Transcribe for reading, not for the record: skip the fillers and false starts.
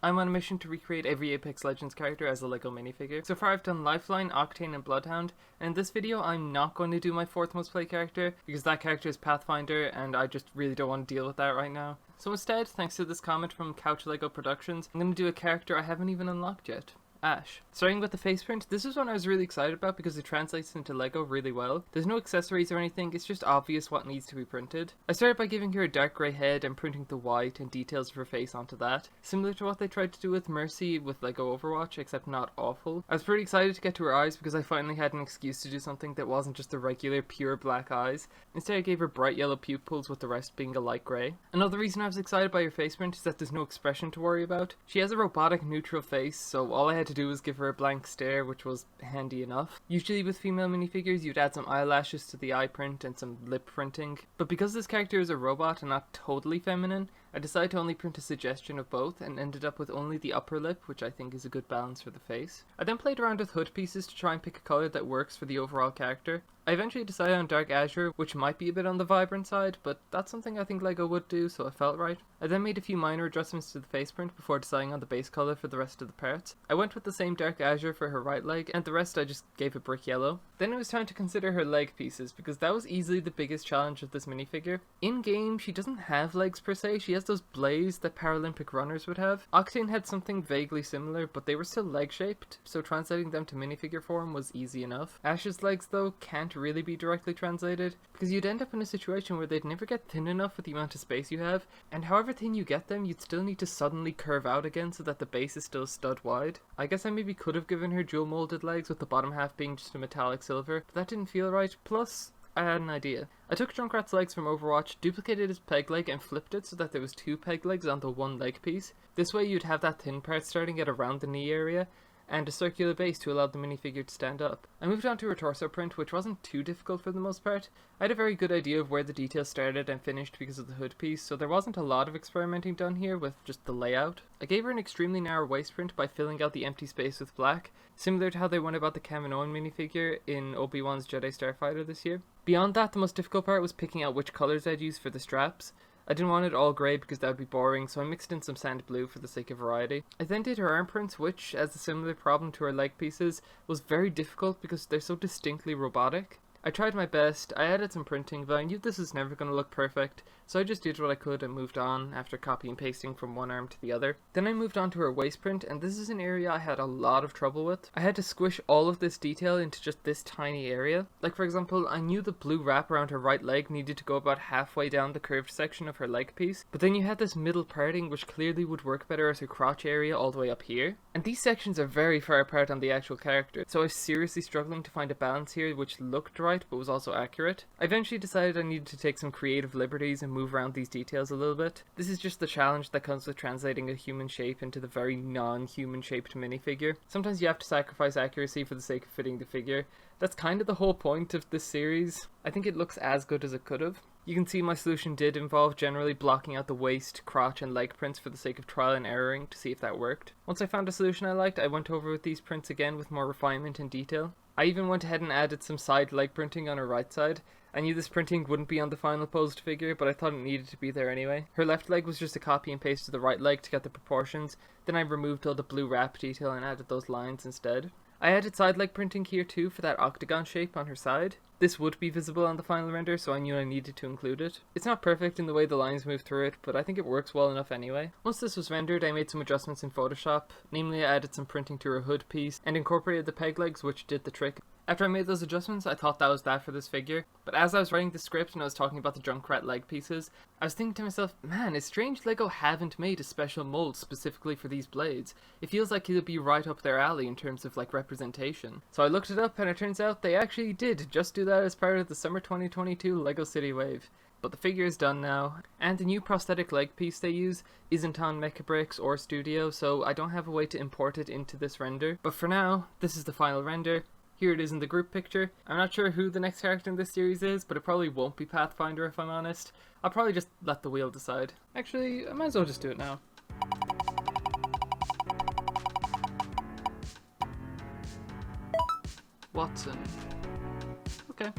I'm on a mission to recreate every Apex Legends character as a LEGO minifigure. So far I've done Lifeline, Octane, and Bloodhound, and in this video I'm not going to do my 4th most played character, because that character is Pathfinder, and I just really don't want to deal with that right now. So instead, thanks to this comment from Couch LEGO Productions, I'm going to do a character I haven't even unlocked yet. Ash. Starting with the face print, this is one I was really excited about because it translates into LEGO really well. There's no accessories or anything, it's just obvious what needs to be printed. I started by giving her a dark grey head and printing the white and details of her face onto that, similar to what they tried to do with Mercy with LEGO Overwatch, except not awful. I was pretty excited to get to her eyes because I finally had an excuse to do something that wasn't just the regular pure black eyes. Instead I gave her bright yellow pupils with the rest being a light grey. Another reason I was excited by her face print is that there's no expression to worry about. She has a robotic neutral face, so all I had to do was give her a blank stare, which was handy enough. Usually with female minifigures you'd add some eyelashes to the eye print and some lip printing, but because this character is a robot and not totally feminine, I decided to only print a suggestion of both and ended up with only the upper lip, which I think is a good balance for the face. I then played around with hood pieces to try and pick a colour that works for the overall character. I eventually decided on dark azure, which might be a bit on the vibrant side, but that's something I think LEGO would do, so it felt right. I then made a few minor adjustments to the face print before deciding on the base colour for the rest of the parts. I went with the same dark azure for her right leg, and the rest I just gave a brick yellow. Then it was time to consider her leg pieces, because that was easily the biggest challenge of this minifigure. In game, she doesn't have legs per se, she has those blades that Paralympic runners would have. Octane had something vaguely similar, but they were still leg shaped, so translating them to minifigure form was easy enough. Ash's legs though can't really be directly translated, because you'd end up in a situation where they'd never get thin enough with the amount of space you have, and however thin you get them, you'd still need to suddenly curve out again so that the base is still stud wide. I guess I maybe could have given her dual molded legs with the bottom half being just a metallic silver, but that didn't feel right, plus I had an idea. I took Junkrat's legs from Overwatch, duplicated his peg leg and flipped it so that there was 2 peg legs on the one leg piece. This way you'd have that thin part starting at around the knee area, and a circular base to allow the minifigure to stand up. I moved on to her torso print, which wasn't too difficult for the most part. I had a very good idea of where the details started and finished because of the hood piece, so there wasn't a lot of experimenting done here with just the layout. I gave her an extremely narrow waist print by filling out the empty space with black, similar to how they went about the Kaminoan minifigure in Obi-Wan's Jedi Starfighter this year. Beyond that, the most difficult part was picking out which colours I'd use for the straps. I didn't want it all grey because that would be boring, so I mixed in some sand blue for the sake of variety. I then did her arm prints, which, as a similar problem to her leg pieces, was very difficult because they're so distinctly robotic. I tried my best, I added some printing, but I knew this was never going to look perfect, so I just did what I could and moved on after copy and pasting from one arm to the other. Then I moved on to her waist print, and this is an area I had a lot of trouble with. I had to squish all of this detail into just this tiny area. Like for example, I knew the blue wrap around her right leg needed to go about halfway down the curved section of her leg piece, but then you had this middle parting which clearly would work better as her crotch area all the way up here. And these sections are very far apart on the actual character, so I was seriously struggling to find a balance here which looked right but was also accurate. I eventually decided I needed to take some creative liberties and move around these details a little bit. This is just the challenge that comes with translating a human shape into the very non-human shaped minifigure. Sometimes you have to sacrifice accuracy for the sake of fitting the figure. That's kind of the whole point of this series. I think it looks as good as it could have. You can see my solution did involve generally blocking out the waist, crotch and leg prints for the sake of trial and erroring to see if that worked. Once I found a solution I liked, I went over with these prints again with more refinement and detail. I even went ahead and added some side leg printing on her right side. I knew this printing wouldn't be on the final posed figure, but I thought it needed to be there anyway. Her left leg was just a copy and paste to the right leg to get the proportions, then I removed all the blue wrap detail and added those lines instead. I added side leg printing here too for that octagon shape on her side. This would be visible on the final render, so I knew I needed to include it. It's not perfect in the way the lines move through it, but I think it works well enough anyway. Once this was rendered, I made some adjustments in Photoshop, namely I added some printing to her hood piece, and incorporated the peg legs, which did the trick. After I made those adjustments, I thought that was that for this figure, but as I was writing the script and I was talking about the Junkrat leg pieces, I was thinking to myself, man, it's strange LEGO haven't made a special mold specifically for these blades. It feels like it'll be right up their alley in terms of like representation. So I looked it up and it turns out they actually did just do that as part of the summer 2022 LEGO City Wave. But the figure is done now, and the new prosthetic leg piece they use isn't on Mechabricks or Studio, so I don't have a way to import it into this render. But for now, this is the final render. Here it is in the group picture. I'm not sure who the next character in this series is, but it probably won't be Pathfinder if I'm honest. I'll probably just let the wheel decide. Actually, I might as well just do it now. Watson. Okay.